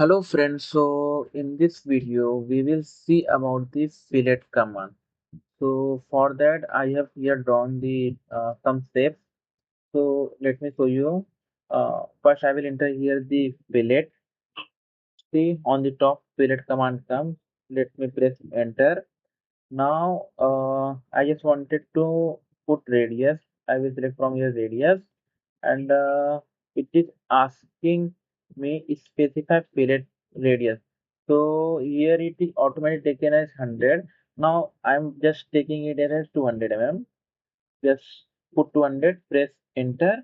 Hello friends, so in this video we will see about the fillet command. So for that I have here drawn the some steps. So let me show you. First I will enter here the fillet. See on the top fillet command comes. Let me press enter. Now I just wanted to put radius. I will select from here radius and it is asking me specify fillet radius. So here it is automatically taken as 100. Now I'm just taking it as 200 mm. Just put 200, press enter.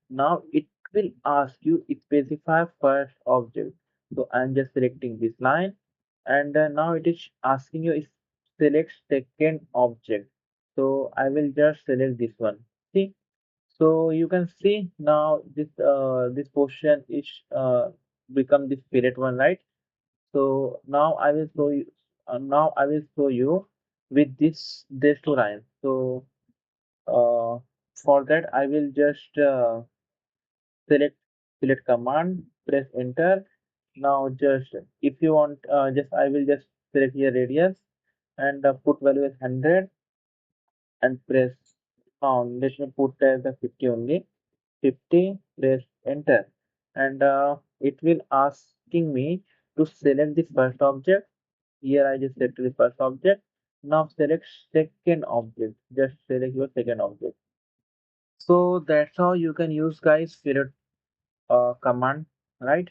Now it will ask you specify first object. So I'm just selecting this line and now it is asking you select second object. So I will just select this one. See, so you can see now this portion is become this fillet one, right? So now I will show you. Now I will show you with this two lines. So uh, for that I will just select select command, press enter. Now just if you want, just I will just select here radius and put value as 100 and press on. Let me put as the 50 only. 50, press enter and it will asking me to select the first object. Here I just select the first object. Now select second object. Just select your second object. So that's how you can use guys fillet command, right?